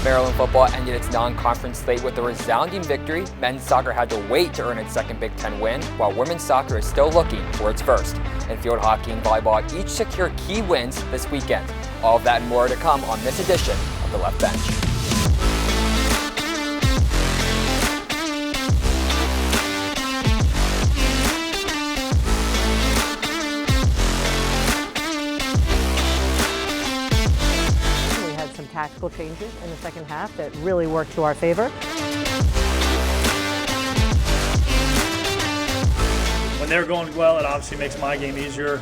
Maryland football ended its non-conference slate with a resounding victory. Men's soccer had to wait to earn its second Big Ten win, while women's soccer is still looking for its first. And field hockey and volleyball each secure key wins this weekend. All of that and more to come on this edition of The Left Bench. Tactical changes in the second half that really worked to our favor. When they're going well, it obviously makes my game easier.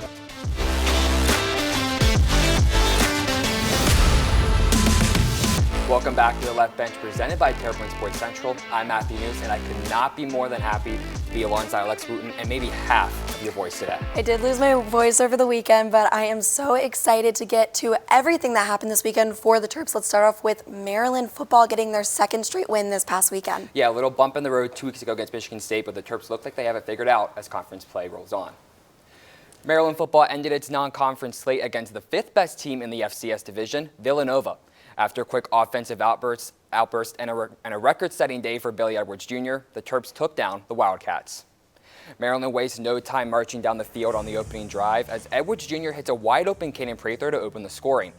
Welcome back to The Left Bench, presented by Tai Felton Sports Central. I'm Neus, and I could not be more than happy to be alongside Wootten and maybe half of your voice today. I did lose my voice over the weekend, but I am so excited to get to everything that happened this weekend for the Terps. Let's start off with Maryland football getting their second straight win this past weekend. Yeah, a little bump in the road 2 weeks ago against Michigan State, but the Terps look like they have it figured out as conference play rolls on. Maryland football ended its non-conference slate against the fifth best team in the FCS division, Villanova. After a quick offensive outburst and a record-setting day for Billy Edwards Jr., the Terps took down the Wildcats. Maryland wastes no time marching down the field on the opening drive as Edwards Jr. hits a wide-open Caden Prather to open the scoring.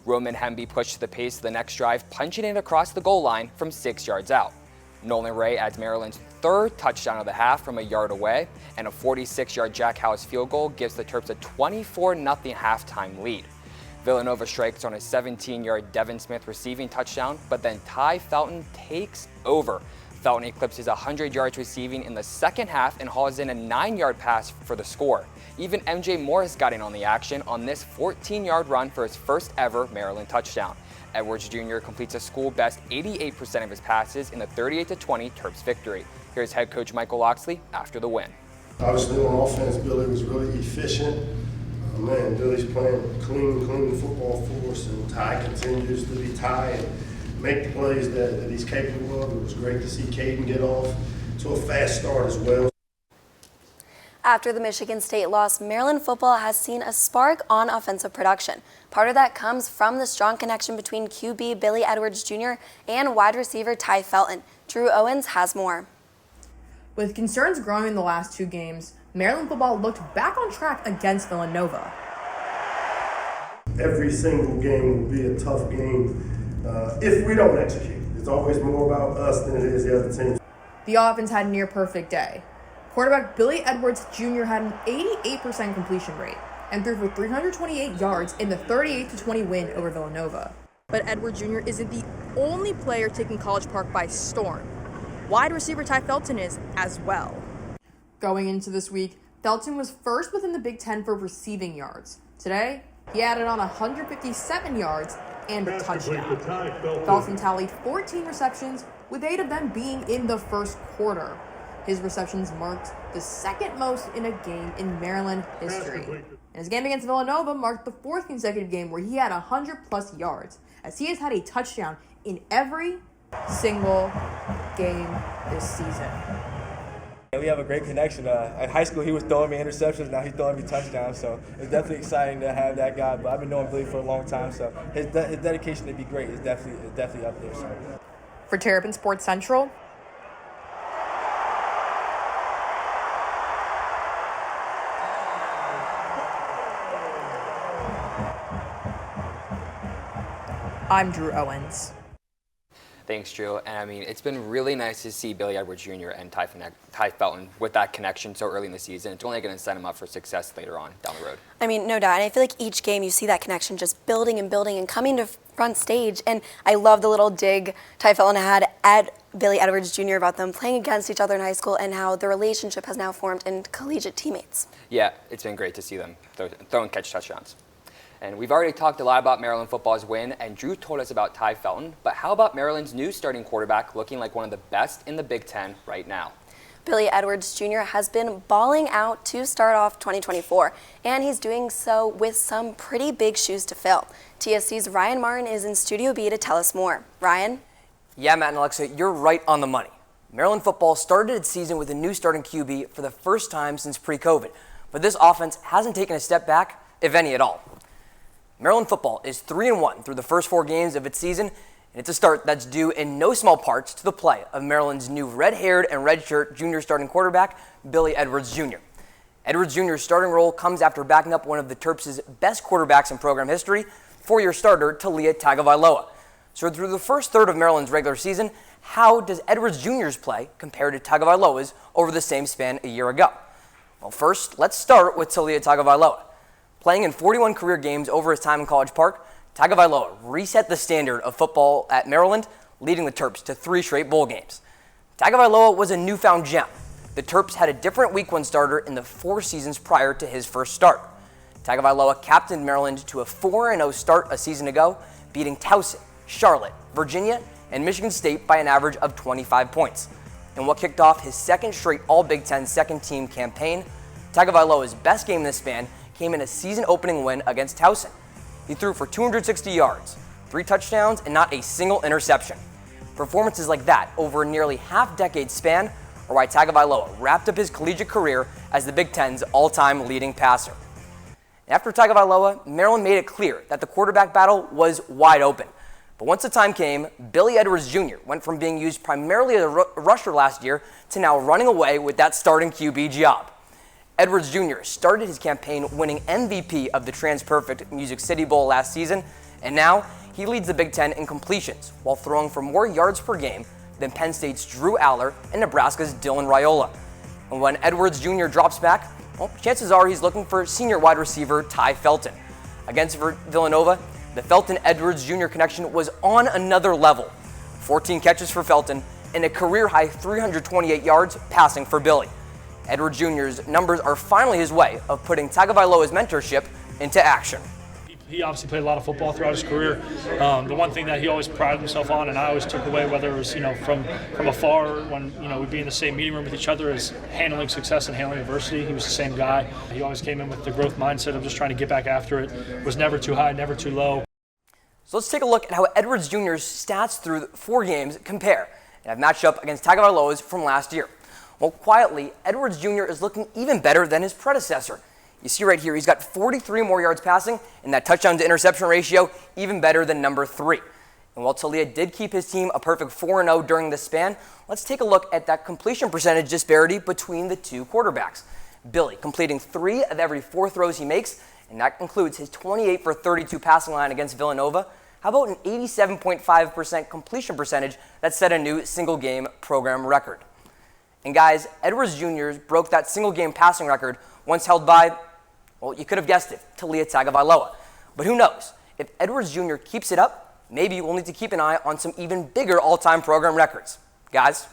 Roman Hemby pushed to the pace of the next drive, punching it across the goal line from 6 yards out. Nolan Ray adds Maryland's third touchdown of the half from a yard away, and a 46-yard Jack Howes field goal gives the Terps a 24-0 halftime lead. Villanova strikes on a 17-yard Devin Smith receiving touchdown, but then Tai Felton takes over. Felton eclipses 100 yards receiving in the second half and hauls in a 9-yard pass for the score. Even MJ Morris got in on the action on this 14-yard run for his first ever Maryland touchdown. Edwards Jr. completes a school-best 88% of his passes in the 38-20 Terps victory. Here's head coach Michael Loxley after the win. Obviously on offense, Billy was really efficient. Man, Billy's playing clean football for us, and Tai continues to be Tai and make the plays that he's capable of. It was great to see Caden get off to a fast start as well. After the Michigan State loss, Maryland football has seen a spark on offensive production. Part of that comes from the strong connection between QB Billy Edwards Jr. and wide receiver Tai Felton. Drew Owens has more. With concerns growing in the last two games, Maryland football looked back on track against Villanova. Every single game will be a tough game if we don't execute. It's always more about us than it is the other team. The offense had a near-perfect day. Quarterback Billy Edwards Jr. had an 88% completion rate and threw for 328 yards in the 38-20 win over Villanova. But Edwards Jr. isn't the only player taking College Park by storm. Wide receiver Tai Felton is as well. Going into this week, Felton was first within the Big Ten for receiving yards. Today, he added on 157 yards and a touchdown. Felton tallied 14 receptions, with 8 of them being in the first quarter. His receptions marked the second most in a game in Maryland history. And his game against Villanova marked the 4th consecutive game where he had 100-plus yards, as he has had a touchdown in every single game this season. We have a great connection. At high school, he was throwing me interceptions. Now he's throwing me touchdowns. So it's definitely exciting to have that guy. But I've been knowing Billy for a long time, so his dedication to be great is definitely up there. So. For Tai Felton Sports Central, I'm Drew Owens. Thanks, Drew. And I mean, it's been really nice to see Billy Edwards Jr. and Tai Felton with that connection so early in the season. It's only going to set him up for success later on down the road. I mean, no doubt. And I feel like each game you see that connection just building and building and coming to front stage. And I love the little dig Tai Felton had at Billy Edwards Jr. about them playing against each other in high school and how the relationship has now formed in collegiate teammates. Yeah, it's been great to see them throw and catch touchdowns. And we've already talked a lot about Maryland football's win, and Drew told us about Tai Felton, but how about Maryland's new starting quarterback looking like one of the best in the Big Ten right now? Billy Edwards Jr. has been balling out to start off 2024, and he's doing so with some pretty big shoes to fill. TSC's Ryan Martin is in Studio B to tell us more. Ryan? Yeah, Matt and Alexa, you're right on the money. Maryland football started its season with a new starting QB for the first time since pre-COVID, but this offense hasn't taken a step back, if any at all. Maryland football is 3-1 through the first 4 games of its season, And it's a start that's due in no small parts to the play of Maryland's new red-haired and redshirt junior starting quarterback, Billy Edwards Jr. Edwards Jr.'s starting role comes after backing up one of the Terps' best quarterbacks in program history, four-year starter Talia Tagovailoa. So through the first third of Maryland's regular season, how does Edwards Jr.'s play compare to Tagovailoa's over the same span a year ago? Well, first, let's start with Talia Tagovailoa. Playing in 41 career games over his time in College Park, Tagovailoa reset the standard of football at Maryland, leading the Terps to 3 straight bowl games. Tagovailoa was a newfound gem. The Terps had a different Week 1 starter in the 4 seasons prior to his first start. Tagovailoa captained Maryland to a 4-0 start a season ago, beating Towson, Charlotte, Virginia, and Michigan State by an average of 25 points. In what kicked off his second straight All-Big Ten second-team campaign, Tagovailoa's best game in this span came in a season-opening win against Towson. He threw for 260 yards, 3 touchdowns, and not a single interception. Performances like that over a nearly half-decade span are why Tagovailoa wrapped up his collegiate career as the Big Ten's all-time leading passer. After Tagovailoa, Maryland made it clear that the quarterback battle was wide open. But once the time came, Billy Edwards Jr. went from being used primarily as a rusher last year to now running away with that starting QB job. Edwards Jr. started his campaign winning MVP of the Trans-Perfect Music City Bowl last season, and now he leads the Big Ten in completions while throwing for more yards per game than Penn State's Drew Aller and Nebraska's Dylan Raiola. And when Edwards Jr. drops back, well, chances are he's looking for senior wide receiver Tai Felton. Against Villanova, the Felton-Edwards Jr. connection was on another level. 14 catches for Felton and a career-high 328 yards passing for Billy. Edwards Jr.'s numbers are finally his way of putting Tagovailoa's mentorship into action. He obviously played a lot of football throughout his career. The one thing that he always prided himself on, and I always took away, whether it was from afar when we'd be in the same meeting room with each other, is handling success and handling adversity. He was the same guy. He always came in with the growth mindset of just trying to get back after it. Was never too high, never too low. So let's take a look at how Edwards Jr.'s stats through 4 games compare and have matched up against Tagovailoa's from last year. Well, quietly, Edwards Jr. is looking even better than his predecessor. You see right here, he's got 43 more yards passing, and that touchdown to interception ratio even better than number 3. And while Talia did keep his team a perfect 4-0 during this span, let's take a look at that completion percentage disparity between the two quarterbacks. Billy completing 3 of every 4 throws he makes, and that includes his 28 for 32 passing line against Villanova. How about an 87.5% completion percentage that set a new single-game program record? And guys, Edwards Jr. broke that single-game passing record once held by, well, you could have guessed it, Talia Tagovailoa. But who knows? If Edwards Jr. keeps it up, maybe we'll need to keep an eye on some even bigger all-time program records. Guys?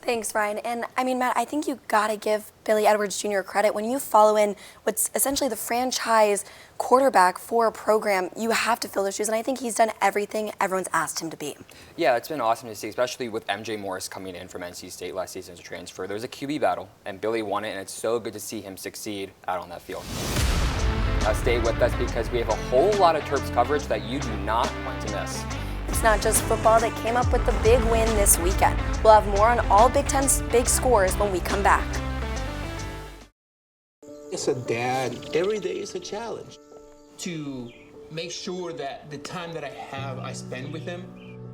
Thanks, Ryan. And I mean, Matt, I think you got to give Billy Edwards Jr. credit. When you follow in what's essentially the franchise quarterback for a program, you have to fill those shoes. And I think he's done everything everyone's asked him to be. Yeah, it's been awesome to see, especially with MJ Morris coming in from NC State last season as a transfer. There's a QB battle, and Billy won it, and it's so good to see him succeed out on that field. Now stay with us because we have a whole lot of Terps coverage that you do not want to miss. It's not just football that came up with the big win this weekend. We'll have more on all Big Ten's big scores when we come back. As a dad, every day is a challenge. To make sure that the time that I spend with them,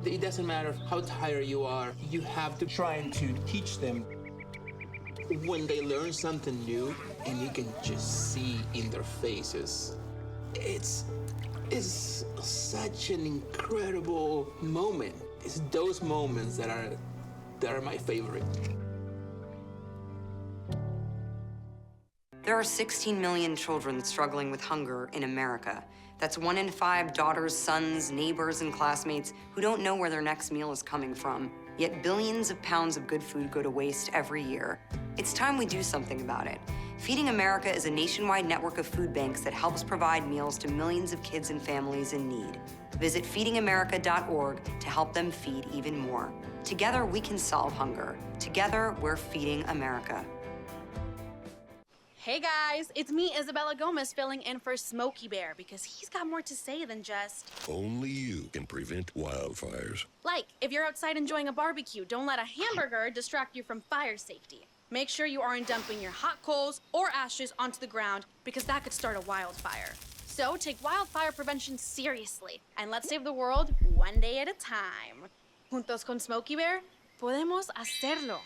it doesn't matter how tired you are, you have to try to teach them. When they learn something new and you can just see in their faces, it's such an incredible moment. It's those moments that are my favorite. There are 16 million children struggling with hunger in America. That's 1 in 5 daughters, sons, neighbors, and classmates who don't know where their next meal is coming from. Yet billions of pounds of good food go to waste every year. It's time we do something about it. Feeding America is a nationwide network of food banks that helps provide meals to millions of kids and families in need. Visit feedingamerica.org to help them feed even more. Together, we can solve hunger. Together, we're feeding America. Hey guys, it's me, Isabella Gomez, filling in for Smokey Bear because he's got more to say than just... Only you can prevent wildfires. Like, if you're outside enjoying a barbecue, don't let a hamburger distract you from fire safety. Make sure you aren't dumping your hot coals or ashes onto the ground because that could start a wildfire. So take wildfire prevention seriously and let's save the world one day at a time. Juntos con Smokey Bear, podemos hacerlo.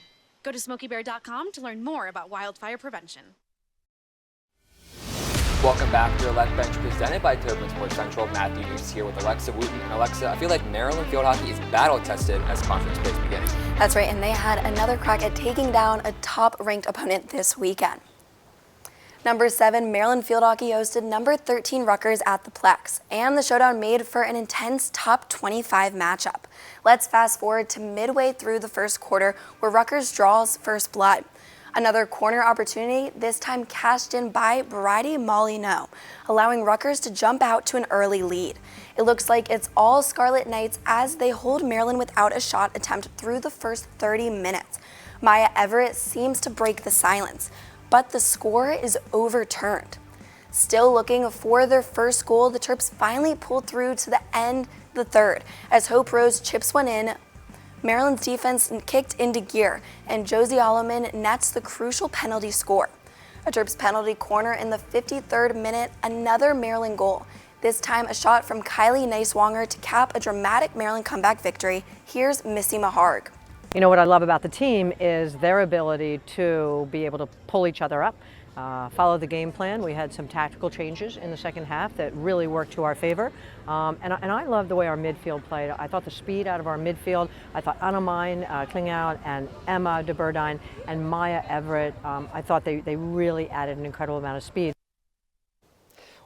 Go to smokeybear.com to learn more about wildfire prevention. Welcome back to the Left Bench presented by Turpin Sports Central. Matthew Neus here with Alexa Wootten. And Alexa, I feel like Maryland field hockey is battle-tested as conference play is beginning. That's right, and they had another crack at taking down a top-ranked opponent this weekend. Number 7, Maryland field hockey hosted number 13 Rutgers at the Plex, and the showdown made for an intense top 25 matchup. Let's fast forward to midway through the first quarter where Rutgers draws first blood. Another corner opportunity, this time cashed in by Brady Molyneux, allowing Rutgers to jump out to an early lead. It looks like it's all Scarlet Knights as they hold Maryland without a shot attempt through the first 30 minutes. Maya Everett seems to break the silence, but the score is overturned. Still looking for their first goal, the Terps finally pulled through to the end of the third as Hope Rose chips one in. Maryland's defense kicked into gear, and Josie Alleman nets the crucial penalty score. A Terps penalty corner in the 53rd minute, another Maryland goal. This time a shot from Kylie Neiswanger to cap a dramatic Maryland comeback victory. Here's Missy Maharg. You know what I love about the team is their ability to be able to pull each other up, follow the game plan. We had some tactical changes in the second half that really worked to our favor. And I love the way our midfield played. I thought the speed out of our midfield, I thought Annemine Klingout and Emma de Burdine and Maya Everett, I thought they really added an incredible amount of speed.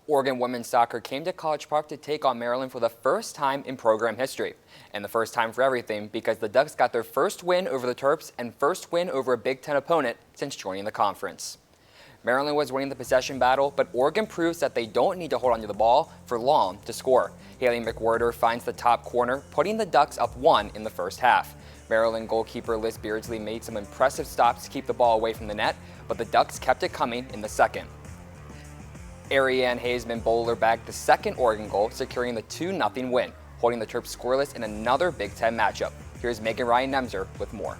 Oregon women's soccer came to College Park to take on Maryland for the first time in program history. And the first time for everything because the Ducks got their first win over the Terps and first win over a Big Ten opponent since joining the conference. Maryland was winning the possession battle, but Oregon proves that they don't need to hold onto the ball for long to score. Haley McWhirter finds the top corner, putting the Ducks up 1 in the first half. Maryland goalkeeper Liz Beardsley made some impressive stops to keep the ball away from the net, but the Ducks kept it coming in the second. Ariane Hazeman Bowler bagged the second Oregon goal, securing the 2-0 win, holding the Terps scoreless in another Big Ten matchup. Here's Megan Ryan-Nemser with more.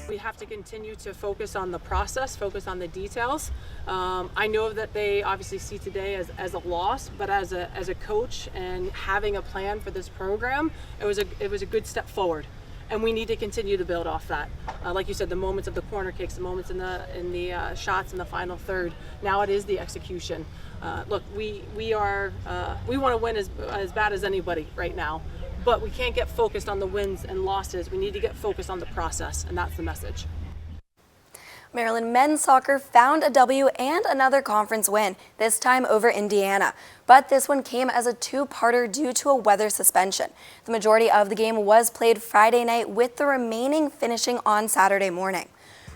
We have to continue to focus on the process, focus on the details. I know that they obviously see today as a loss, but as a coach and having a plan for this program, it was a good step forward. And we need to continue to build off that. Like you said, the moments of the corner kicks, the moments in the shots in the final third. Now it is the execution. Look, we want to win as bad as anybody right now, but we can't get focused on the wins and losses. We need to get focused on the process, and that's the message. Maryland men's soccer found a W and another conference win, this time over Indiana. But this one came as a two-parter due to a weather suspension. The majority of the game was played Friday night, with the remaining finishing on Saturday morning.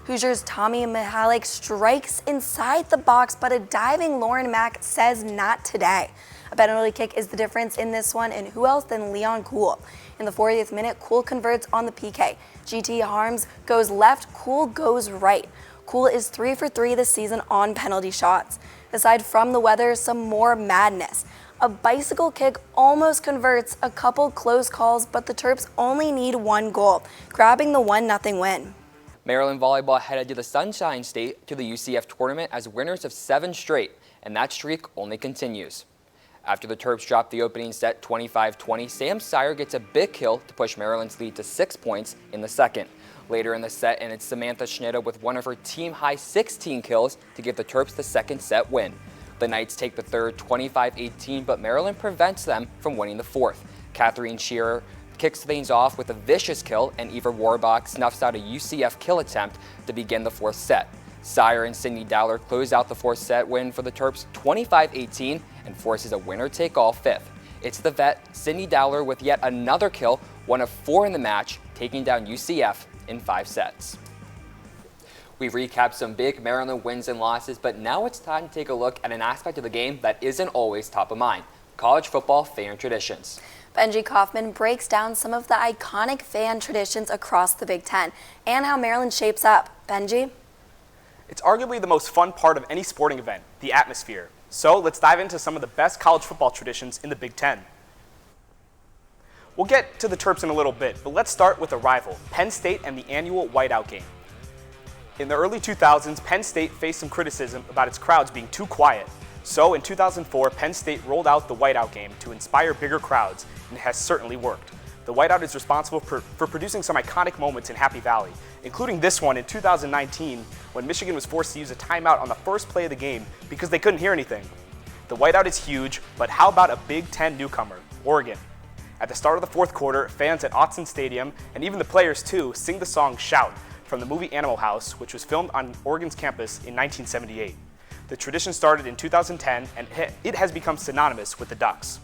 Hoosiers' Tommy Mihalik strikes inside the box, but a diving Lauren Mack says not today. A penalty kick is the difference in this one, and who else than Leon Kuhl? In the 40th minute, Kuhl converts on the PK. GT Harms goes left, Kuhl goes right. Kuhl is 3 for 3 this season on penalty shots. Aside from the weather, some more madness. A bicycle kick almost converts, a couple close calls, but the Terps only need one goal, grabbing the 1-0 win. Maryland volleyball headed to the Sunshine State to the UCF tournament as winners of 7 straight, and that streak only continues. After the Terps dropped the opening set 25-20, Sam Sire gets a big kill to push Maryland's lead to 6 points in the second. Later in the set, and it's Samantha Schneider with one of her team-high 16 kills to give the Terps the second set win. The Knights take the third 25-18, but Maryland prevents them from winning the fourth. Katherine Shearer kicks things off with a vicious kill, and Eva Warbach snuffs out a UCF kill attempt to begin the fourth set. Sire and Sydney Dowler close out the fourth set win for the Terps 25-18 and forces a winner-take-all fifth. It's the vet, Sydney Dowler, with yet another kill, one of 4 in the match, taking down UCF in 5 sets. We've recapped some big Maryland wins and losses, but now it's time to take a look at an aspect of the game that isn't always top of mind: college football fan traditions. Benji Kaufman breaks down some of the iconic fan traditions across the Big Ten and how Maryland shapes up. Benji? It's arguably the most fun part of any sporting event, the atmosphere. So let's dive into some of the best college football traditions in the Big Ten. We'll get to the Terps in a little bit, but let's start with a rival, Penn State and the annual whiteout game. In the early 2000s, Penn State faced some criticism about its crowds being too quiet. So in 2004, Penn State rolled out the whiteout game to inspire bigger crowds, and it has certainly worked. the whiteout is responsible for producing some iconic moments in Happy Valley, including this one in 2019 when Michigan was forced to use a timeout on the first play of the game because they couldn't hear anything. The whiteout is huge, but how about a Big Ten newcomer, Oregon? At the start of the fourth quarter, fans at Autzen Stadium, and even the players too, sing the song Shout from the movie Animal House, which was filmed on Oregon's campus in 1978. The tradition started in 2010, and it has become synonymous with the Ducks.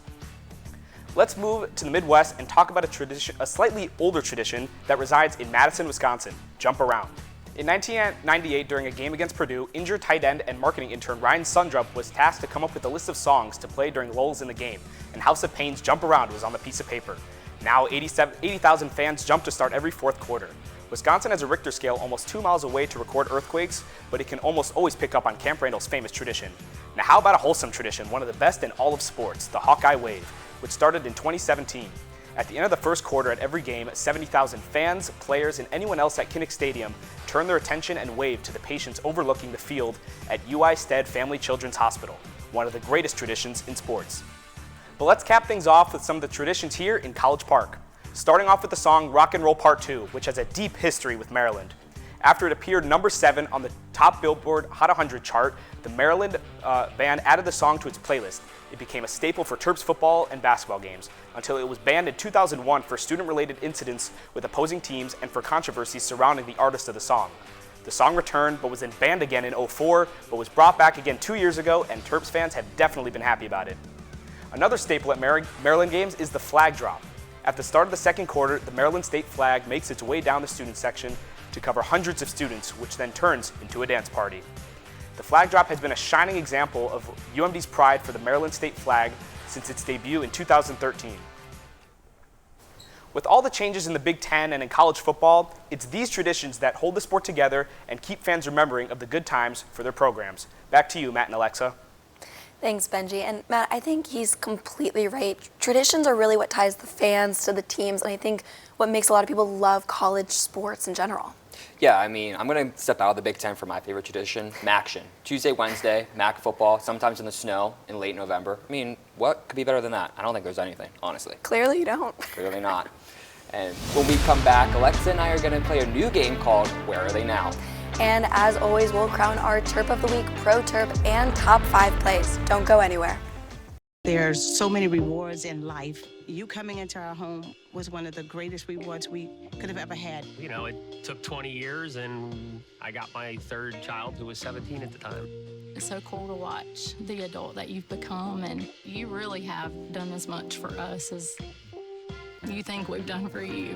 Let's move to the Midwest and talk about a slightly older tradition that resides in Madison, Wisconsin, Jump Around. In 1998, during a game against Purdue, injured tight end and marketing intern Ryan Sundrup was tasked to come up with a list of songs to play during lulls in the game, and House of Pain's Jump Around was on the piece of paper. Now 80,000 fans jump to start every fourth quarter. Wisconsin has a Richter scale almost 2 miles away to record earthquakes, but it can almost always pick up on Camp Randall's famous tradition. Now how about a wholesome tradition, one of the best in all of sports, the Hawkeye Wave, which started in 2017. At the end of the first quarter at every game, 70,000 fans, players, and anyone else at Kinnick Stadium turn their attention and wave to the patients overlooking the field at UI Stead Family Children's Hospital, one of the greatest traditions in sports. But let's cap things off with some of the traditions here in College Park, starting off with the song Rock and Roll Part 2, which has a deep history with Maryland. After it appeared number 7 on the top Billboard Hot 100 chart, the Maryland band added the song to its playlist. It became a staple for Terps football and basketball games, until it was banned in 2001 for student-related incidents with opposing teams and for controversies surrounding the artist of the song. The song returned, but was then banned again in 2004, but was brought back again 2 years ago, and Terps fans have definitely been happy about it. Another staple at Maryland games is the flag drop. At the start of the second quarter, the Maryland state flag makes its way down the student section to cover hundreds of students, which then turns into a dance party. The flag drop has been a shining example of UMD's pride for the Maryland state flag since its debut in 2013. With all the changes in the Big Ten and in college football, it's these traditions that hold the sport together and keep fans remembering of the good times for their programs. Back to you, Matt and Alexa. Thanks, Benji. And Matt, I think he's completely right. Traditions are really what ties the fans to the teams, and I think what makes a lot of people love college sports in general. Yeah, I mean, I'm going to step out of the Big Ten for my favorite tradition, Maction. Tuesday, Wednesday, MAC football, sometimes in the snow in late November. I mean, what could be better than that? I don't think there's anything, honestly. Clearly you don't. Clearly not. And when we come back, Alexa and I are going to play a new game called Where Are They Now? And as always, we'll crown our Terp of the Week, Pro Terp, and top 5 plays. Don't go anywhere. There's so many rewards in life. You coming into our home was one of the greatest rewards we could have ever had. You know, it took 20 years and I got my third child who was 17 at the time. It's so cool to watch the adult that you've become, and you really have done as much for us as you think we've done for you.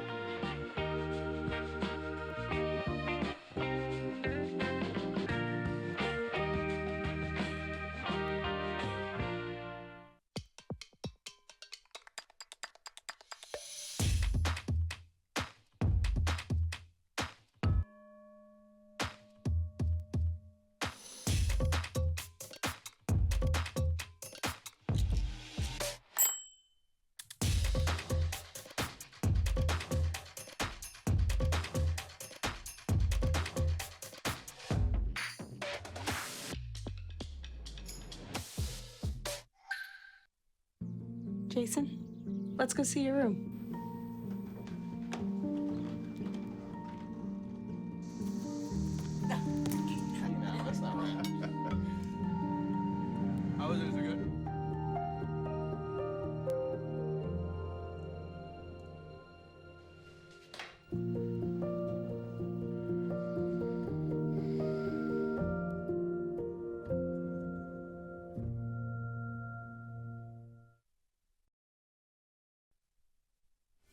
Jason, let's go see your room. That's not right. How was it? Is it good?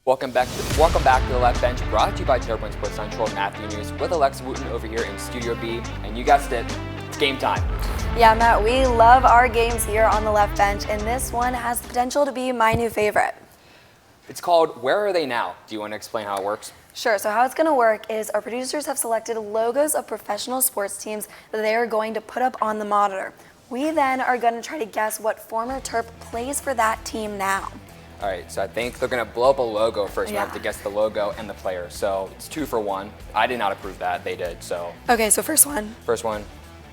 Welcome back to the Left Bench, brought to you by Terrapin Sports Central and Matthew Neus with Alexa Wootten over here in Studio B. And you guessed it, it's game time. Yeah, Matt, we love our games here on the Left Bench, and this one has the potential to be my new favorite. It's called Where Are They Now? Do you want to explain how it works? Sure, so how it's going to work is our producers have selected logos of professional sports teams that they are going to put up on the monitor. We then are going to try to guess what former Terp plays for that team now. All right, so I think they're going to blow up a logo first. Yeah. We have to guess the logo and the player. So it's 2 for 1. I did not approve that. They did, so. Okay, so first one. First one,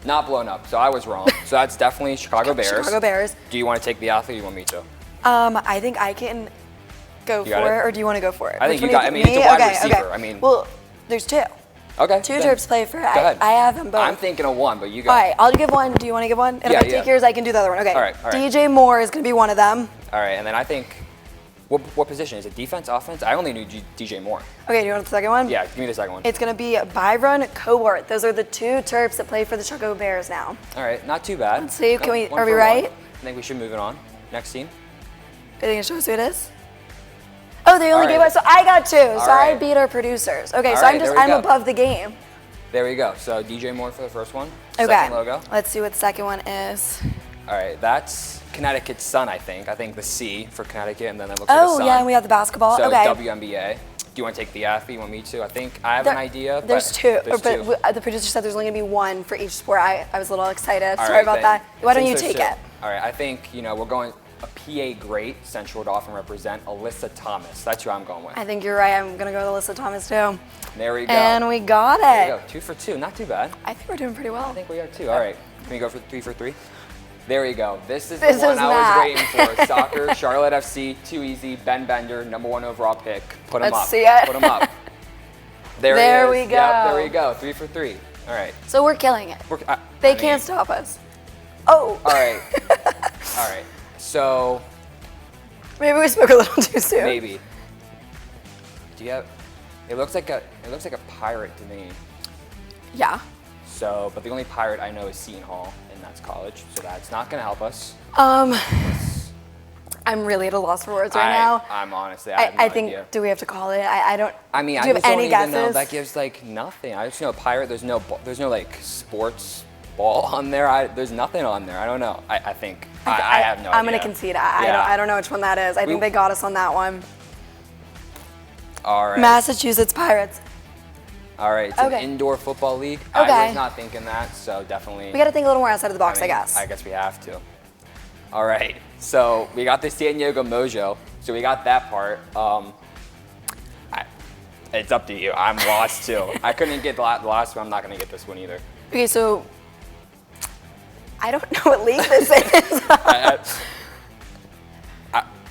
not blown up, so I was wrong. So that's definitely Chicago Bears. Chicago Bears. Do you want to take the athlete or do you want me to? I think I can go You got for it? it, or do you want to go for it? I think Which you one got. I do mean, it's a me? wide Okay, receiver. okay. I mean, Well, there's two. okay. Two then Terps play for. Go ahead. I have them both. I'm thinking of one, but you go. All right, I'll give one. Do you want to give one? And Yeah, if I yeah. take yours, I can do the other one. Okay. All right, all right. DJ Moore is going to be one of them. All right, and then I think, what position is it? Defense, offense? I only knew DJ Moore. Okay, do you want the second one? Yeah, give me the second one. It's going to be Byron Cowart. Those are the two Terps that play for the Choco Bears now. All right, not too bad. Let's see. No, Are one we for right? one. I think we should move it on. Next team. Are they going to show us who it is? Oh, they only All gave right. us. So I got two. All So I right. beat our producers. Okay, All so right, there we I'm go. above the game. There we go. So DJ Moore for the first one. Okay. Second logo. Let's see what the second one is. All right, that's Connecticut's Sun, I think. I think the C for Connecticut, and then it looks like a Oh, sun. yeah, and we have the basketball. So Okay. WNBA. Do you want to take the athlete? You want me to? I think I have an idea. There's but two, There's but two. the producer said there's only going to be one for each sport. I was a little excited. All Sorry right, about then, that. Why don't you since take there's it? two- All right, I think, we're going a PA great, Central to often represent Alyssa Thomas. That's who I'm going with. I think you're right. I'm going to go with Alyssa Thomas, too. There we go. And we got There it. we go. 2 for 2. Not too bad. I think we're doing pretty well. I think we are too. All right. Can we go for 3 for 3? There we go. This is This the one is I Matt. was waiting for. Soccer, Charlotte FC, too easy. Ben Bender, #1 overall pick. Put him Let's up. see it. Put him up. There There he is. we Yep, go. there we go. 3 for 3. All right. So we're killing it. I They mean- can't stop us. Oh. All right. All right. So Maybe we spoke a little too soon. maybe. Do you have? It looks like a pirate to me. Yeah. So, but the only pirate I know is Seton Hall, and that's college. So that's not gonna help us. I'm really at a loss for words right now. I'm honestly, I have no I think, idea. do we have to call it? I don't. I mean, do I you just have don't any even know. guesses? That gives like nothing. I just know pirate. There's no like sports ball on there. There's nothing on there. I don't know. I think I have no idea. I'm going to concede. I don't know which one that is. I think they got us on that one. All right. Massachusetts Pirates. All right. It's Okay. an indoor football league. Okay. I was not thinking that, so definitely. We got to think a little more outside of the box, I mean, guess. I guess we have to. All right. So we got the San Diego Mojo. So we got that part. It's up to you. I'm lost too. I couldn't get the last one. I'm not going to get this one either. Okay, so I don't know what league this is.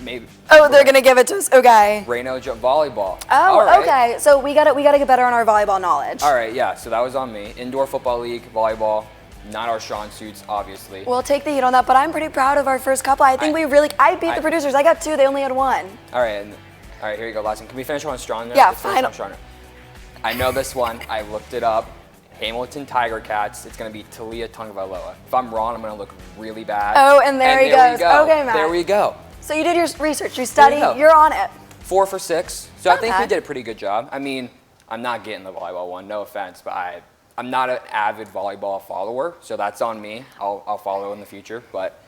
Maybe. Oh, they're going to give it to us. Okay. Reno volleyball. Oh, All right. okay. So we got to get better on our volleyball knowledge. All right, yeah. So that was on me. Indoor football league, volleyball, not our strong suits, obviously. We'll take the heat on that, but I'm pretty proud of our first couple. I think I beat the producers. I got 2. They only had 1. All right, all right. Here you go. Last one. Can we finish one strong? Yeah, Let's finish final. one stronger. I know this one. I looked it up. Hamilton Tiger Cats. It's gonna be Talia Tungvailoa. If I'm wrong, I'm gonna look really bad. Oh, and there he there goes. we go. Okay, Matt. There we go. So you did your research, you studied, go. you're on it. 4 for 6. So I Not think we bad. did a pretty good job. I mean, I'm not getting the volleyball one. No offense, but I'm not an avid volleyball follower, so that's on me. I'll follow in the future, but.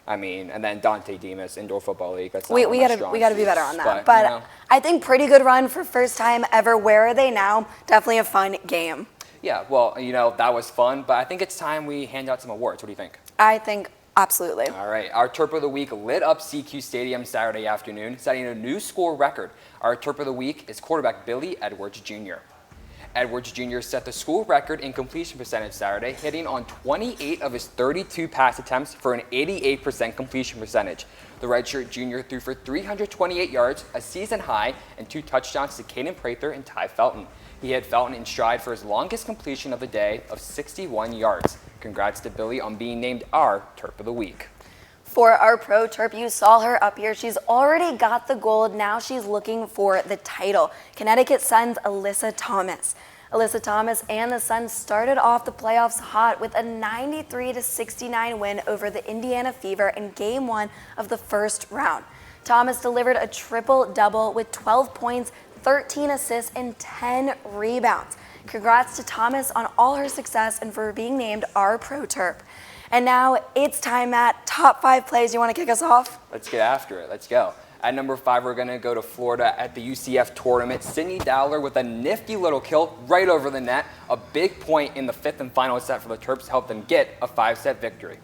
I mean, and then Dante Demas, indoor football league. That's not We one of my gotta strong be suits, better on that. But, you know, I think pretty good run for first time ever. Where are they now? Definitely a fun game. yeah, well, that was fun, but I think it's time we hand out some awards. What do you think? I think absolutely. All right, our Terp of the Week lit up CQ Stadium Saturday afternoon, setting a new score record. Our Terp of the Week is quarterback Billy Edwards Jr. Edwards Jr. set the school record in completion percentage Saturday, hitting on 28 of his 32 pass attempts for an 88% completion percentage. The redshirt junior threw for 328 yards, a season high, and 2 touchdowns to Caden Prather and Tai Felton. He had Felton in stride for his longest completion of the day of 61 yards. Congrats to Billy on being named our Terp of the Week. For our pro Terp, you saw her up here. She's already got the gold. Now she's looking for the title. Connecticut Sun's Alyssa Thomas. Alyssa Thomas and the Suns started off the playoffs hot with a 93-69 win over the Indiana Fever in Game 1 of the first round. Thomas delivered a triple-double with 12 points, 13 assists, and 10 rebounds. Congrats to Thomas on all her success and for being named our Pro Terp. And now it's time, Matt. Top 5 plays. You want to kick us off? Let's get after it. Let's go. At number 5, we're going to go to Florida at the UCF tournament. Sydney Dowler with a nifty little kill right over the net. A big point in the 5th and final set for the Terps helped them get a 5-set victory.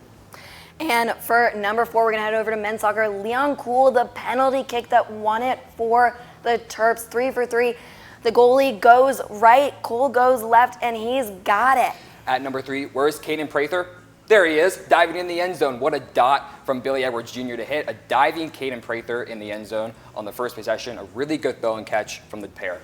And for number 4, we're going to head over to men's soccer. Leon Kuhl, the penalty kick that won it for the Terps, 3 for 3. The goalie goes right, Kuhl goes left, and he's got it. At number 3, where's Caden Prather? There he is, diving in the end zone. What a dot from Billy Edwards Jr. to hit a diving Caden Prather in the end zone on the first possession. A really good throw and catch from the pair.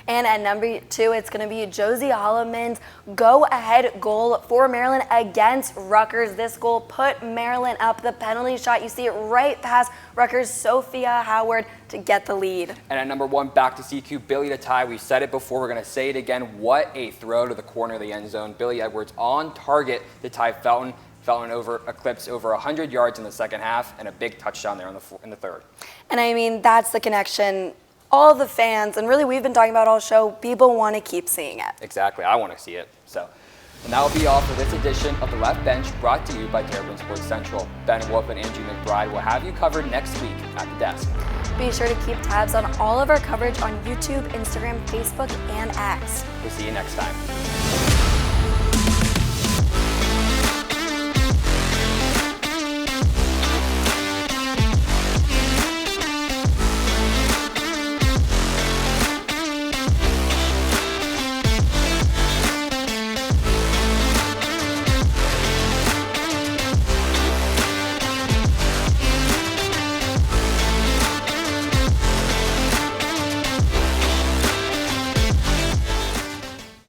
And at number 2, it's going to be Josie Holloman's go-ahead goal for Maryland against Rutgers. This goal put Maryland up the penalty shot. You see it right past Rutgers' Sophia Howard to get the lead. And at number 1, back to CQ, Billy to tie. We've said it before, we're going to say it again. What a throw to the corner of the end zone. Billy Edwards on target to Tai Felton. Felton eclipsed over 100 yards in the second half and a big touchdown there in the third. And I mean, that's the connection. All the fans, and really we've been talking about all show, people want to keep seeing it. Exactly, I want to see it. And that will be all for this edition of The Left Bench, brought to you by Terrapin Sports Central. Ben Wolf and Angie McBride will have you covered next week at the desk. Be sure to keep tabs on all of our coverage on YouTube, Instagram, Facebook, and X. We'll see you next time.